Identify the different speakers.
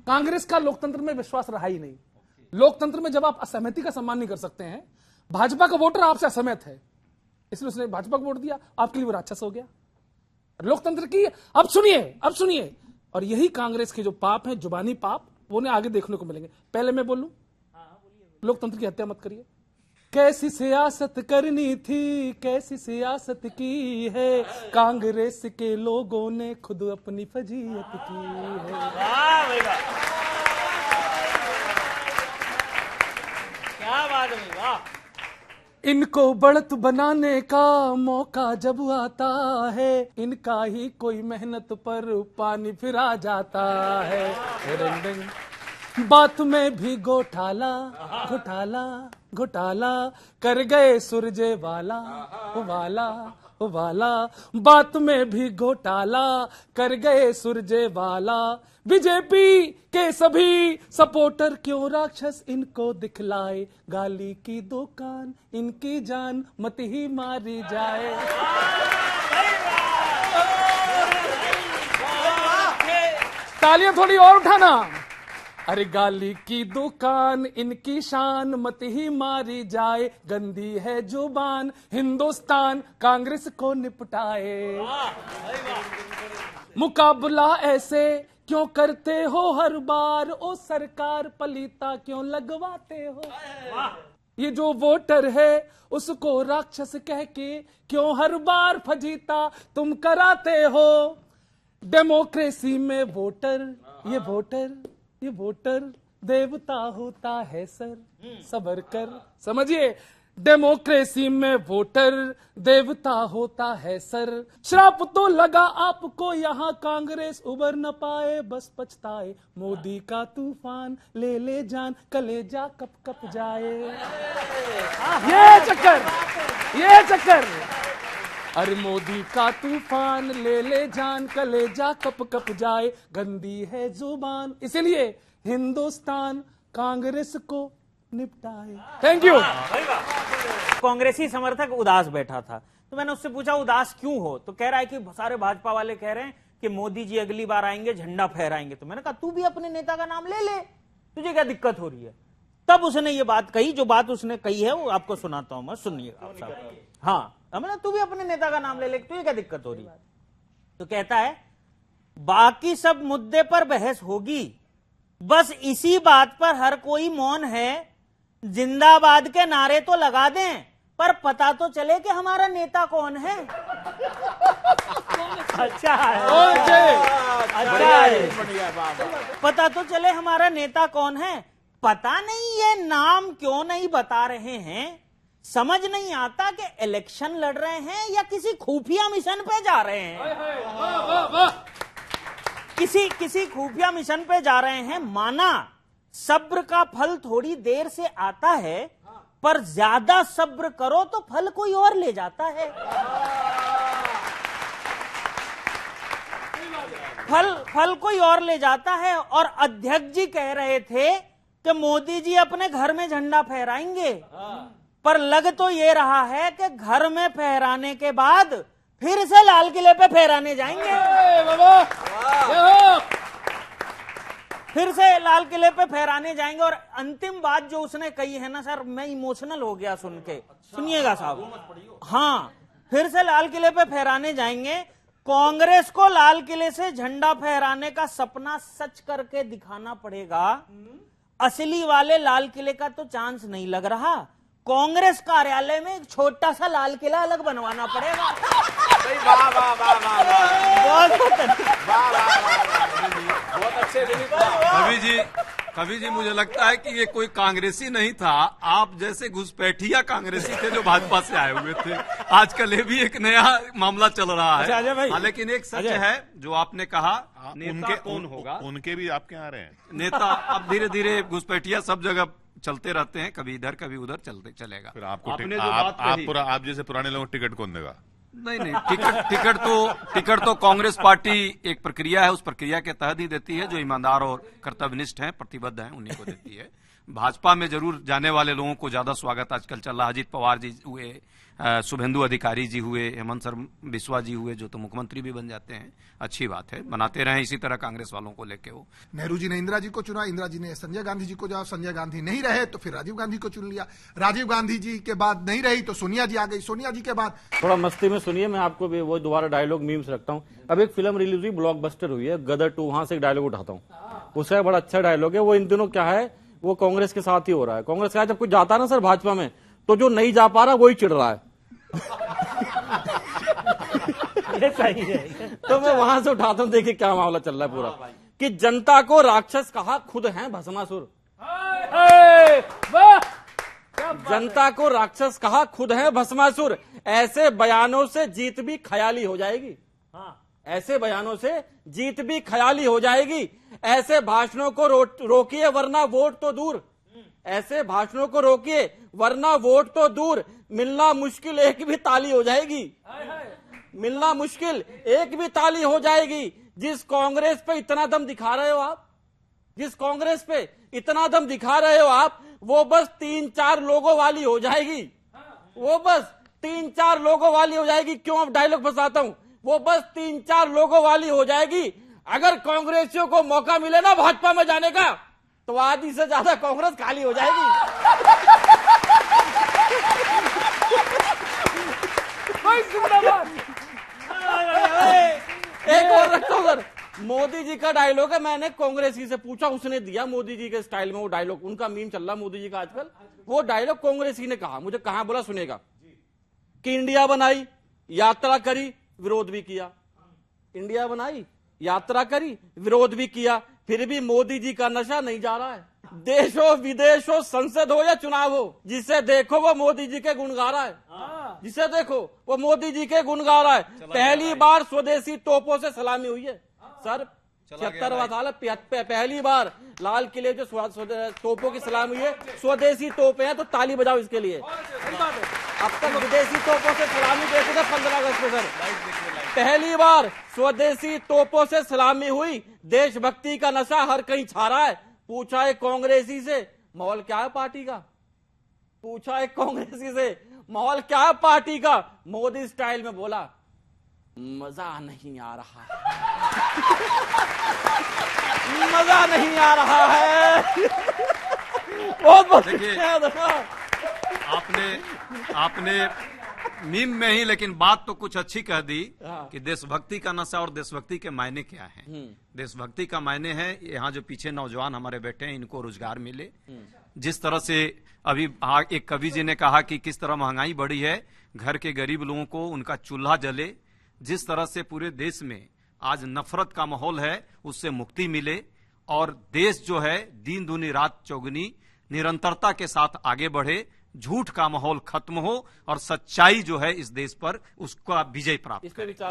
Speaker 1: कांग्रेस का लोकतंत्र में विश्वास रहा ही नहीं। लोकतंत्र में जब आप असहमति का सम्मान नहीं कर सकते हैं, भाजपा का वोटर आपसे असहमत है इसलिए उसने भाजपा को वोट दिया, आपके लिए वो राक्षस हो गया लोकतंत्र की। अब सुनिए, और यही कांग्रेस के जो पाप हैं, जुबानी पाप, वो उन्हें आगे देखने को मिलेंगे। पहले मैं बोलूं, लोकतंत्र की हत्या मत करिए। कैसी सियासत करनी थी, कैसी सियासत की है, कांग्रेस के लोगों ने खुद अपनी फजीयत की है।
Speaker 2: क्या बात है, वाह।
Speaker 1: इनको बढ़त बनाने का मौका जब आता है, इनका ही कोई मेहनत पर पानी फिरा जाता है। बात में भी घोटाला कर गए सुरजेवाला, वाला बात में भी घोटाला कर गए सुरजेवाला। बीजेपी के सभी सपोर्टर क्यों राक्षस इनको दिखलाए, गाली की दुकान इनकी जान मत ही मारी जाए। तालियां थोड़ी और उठाना। अरे गाली की दुकान इनकी शान मत ही मारी जाए, गंदी है जुबान हिंदुस्तान कांग्रेस को निपटाए। मुकाबला ऐसे क्यों करते हो हर बार, ओ सरकार पलीता क्यों लगवाते हो। ये जो वोटर है उसको राक्षस कह के क्यों हर बार फजीता तुम कराते हो। डेमोक्रेसी में वोटर, ये वोटर देवता होता है सर, सबर कर। समझिए, डेमोक्रेसी में वोटर देवता होता है सर। श्राप तो लगा आपको यहाँ कांग्रेस उबर न पाए, बस पछताए। मोदी का तूफान ले जान, कलेजा कप कप जाए। ये चक्कर अरे मोदी का तूफान ले जान, कलेजा कप कप जाए, गंदी है जुबान इसीलिए हिंदुस्तान कांग्रेस को निपटाए। Thank you.
Speaker 2: कांग्रेसी समर्थक उदास बैठा था, तो मैंने उससे पूछा उदास क्यों हो, तो कह रहा है कि सारे भाजपा वाले कह रहे हैं कि मोदी जी अगली बार आएंगे झंडा फहराएंगे। तो मैंने कहा तू भी अपने नेता का नाम ले ले, तुझे क्या दिक्कत हो रही है। तब उसने ये बात कही, जो बात उसने कही है वो आपको सुनाता हूं मैं, सुनिएगा आप साहब। हाँ, मैंने तू भी अपने नेता का नाम ले ले, तुझे क्या दिक्कत हो रही है। तो कहता है बाकी सब मुद्दे पर बहस होगी, बस इसी बात पर हर कोई मौन है। जिंदाबाद के नारे तो लगा दें, पर पता तो चले कि हमारा नेता कौन है। अच्छा है, पता तो चले हमारा नेता कौन है। पता नहीं ये नाम क्यों नहीं बता रहे हैं, समझ नहीं आता कि इलेक्शन लड़ रहे हैं या किसी खुफिया मिशन पे जा रहे हैं। किसी खुफिया मिशन पे जा रहे हैं। माना सब्र का फल थोड़ी देर से आता है, पर ज्यादा सब्र करो तो फल कोई और ले जाता है। फल कोई और ले जाता है। और अध्यक्ष जी कह रहे थे कि मोदी जी अपने घर में झंडा फहराएंगे, पर लग तो ये रहा है कि घर में फहराने के बाद फिर से लाल किले पे फहराने जाएंगे। फिर से लाल किले पे फहराने जाएंगे। और अंतिम बात जो उसने कही है ना सर, मैं इमोशनल हो गया सुन के। सुनिएगा साहब। हाँ, फिर से लाल किले पे फहराने जाएंगे। कांग्रेस को लाल किले से झंडा फहराने का सपना सच करके दिखाना पड़ेगा। असली वाले लाल किले का तो चांस नहीं लग रहा। कांग्रेस कार्यालय में एक छोटा सा लाल किला अलग बनवाना पड़ेगा।
Speaker 3: बहुत अच्छे। कभी जी मुझे लगता है कि ये कोई कांग्रेसी नहीं था, आप जैसे घुसपैठिया कांग्रेसी थे जो भाजपा से आए हुए थे। आजकल ये भी एक नया मामला चल रहा है। हाँ, लेकिन एक सच है जो आपने कहा, नेता कौन होगा।
Speaker 4: उनके भी आपके यहाँ रहे हैं
Speaker 3: नेता। अब धीरे धीरे घुसपैठिया सब जगह चलते रहते हैं, कभी इधर कभी उधर चलते चलेगा।
Speaker 4: फिर आपको
Speaker 3: आपने जो बात कही,
Speaker 4: आप जैसे पुराने लोगों को टिकट कौन देगा।
Speaker 3: नहीं, टिकट तो कांग्रेस पार्टी एक प्रक्रिया है, उस प्रक्रिया के तहत ही देती है। जो ईमानदार और कर्तव्यनिष्ठ हैं, प्रतिबद्ध हैं, उन्हीं को देती है। भाजपा में जरूर जाने वाले लोगों को ज्यादा स्वागत आजकल चल रहा है। अजित पवार जी हुए, शुभेंदु अधिकारी जी हुए, हेमंत शर्मा बिस्वा जी हुए, जो तो मुख्यमंत्री भी बन जाते हैं। अच्छी बात है, बनाते रहें इसी तरह कांग्रेस वालों को लेके। वो
Speaker 5: नेहरू जी ने इंदिरा जी को चुना, इंदिरा जी ने संजय गांधी जी को, जब संजय गांधी नहीं रहे तो फिर राजीव गांधी को चुन लिया, राजीव गांधी जी के बाद नहीं रही तो सोनिया जी आ गई, सोनिया जी के बाद
Speaker 6: थोड़ा मस्ती में सुनिए, मैं आपको भी वो दोबारा डायलॉग मीम्स रखता हूँ। अब एक फिल्म रिलीज हुई, ब्लॉकबस्टर हुई है गदर 2, वहां से एक डायलॉग उठाता हूँ, उसका बड़ा अच्छा डायलॉग है। वो इन दिनों क्या है, वो कांग्रेस के साथ ही हो रहा है। कांग्रेस का जब कुछ जाता है ना सर भाजपा में, तो जो नहीं जा पा रहा वही चिढ़ रहा है।
Speaker 2: ये सही है।
Speaker 6: तो मैं वहां से उठाता हूँ, देखिए क्या मामला चल रहा है पूरा, कि जनता को राक्षस कहा खुद हैं भस्मासुर। जनता को राक्षस कहा खुद हैं भस्मासुर। ऐसे बयानों से जीत भी ख्याली हो जाएगी। ऐसे बयानों से जीत भी ख्याली हो जाएगी। ऐसे भाषणों को रोकिए वरना वोट तो दूर। ऐसे भाषणों को रोकिए वरना वोट तो दूर। मिलना मुश्किल एक भी ताली हो जाएगी। मिलना मुश्किल एक भी ताली हो जाएगी। जिस कांग्रेस पे इतना दम दिखा रहे हो आप, जिस कांग्रेस पे इतना दम दिखा रहे हो आप, वो बस 3-4 लोगों वाली हो जाएगी। वो बस 3-4 लोगों वाली हो जाएगी। क्यों अब डायलॉग फंसाता हूं? वो बस 3-4 लोगों वाली हो जाएगी। अगर कांग्रेसियों को मौका मिले ना भाजपा में जाने का, तो आधी से ज्यादा कांग्रेस खाली हो जाएगी। एक और रखता हूं सर, मोदी जी का डायलॉग है। मैंने कांग्रेसी से पूछा, उसने दिया मोदी जी के स्टाइल में वो डायलॉग। उनका मीम चल रहा मोदी जी का आजकल। वो डायलॉग कांग्रेसी ने कहा, मुझे कहां बोला सुनेगा, कि इंडिया बनाई, यात्रा करी, विरोध भी किया। इंडिया बनाई, यात्रा करी, विरोध भी किया, फिर भी मोदी जी का नशा नहीं जा रहा है। देश हो विदेश हो, संसद हो या चुनाव हो, जिसे देखो वो मोदी जी के गुण गा रहा है। जिसे देखो वो मोदी जी के गुण गा रहा है। पहली बार स्वदेशी तोपों से सलामी हुई है सर। 76वां साल है, पहली बार लाल किले जो तोपों की सलामी हुई है। स्वदेशी तोपें हैं तो ताली बजाओ इसके लिए। अब तक विदेशी तोपों से सलामी देते थे 15 अगस्त में सर। पहली बार स्वदेशी तोपों से सलामी हुई। देशभक्ति का नशा हर कहीं छा रहा है। पूछा एक कांग्रेसी से, माहौल क्या है पार्टी का? पूछा एक कांग्रेसी से, माहौल क्या है पार्टी का? मोदी स्टाइल में बोला, मजा नहीं आ रहा है। मजा नहीं आ रहा है। बहुत
Speaker 3: देखिए, आपने मीम में ही, लेकिन बात तो कुछ अच्छी कह दी कि देशभक्ति का नशा और देशभक्ति के मायने क्या हैं। देशभक्ति का मायने है यहाँ जो पीछे नौजवान हमारे बैठे हैं, इनको रोजगार मिले। जिस तरह से अभी एक कवि जी ने कहा कि किस तरह महंगाई बढ़ी है, घर के गरीब लोगों को उनका चूल्हा जले। जिस तरह से पूरे देश में आज नफरत का माहौल है, उससे मुक्ति मिले और देश जो है दिन दूनी रात चौगुनी निरंतरता के साथ आगे बढ़े। झूठ का माहौल खत्म हो और सच्चाई जो है इस देश पर, उसका विजय प्राप्त करे।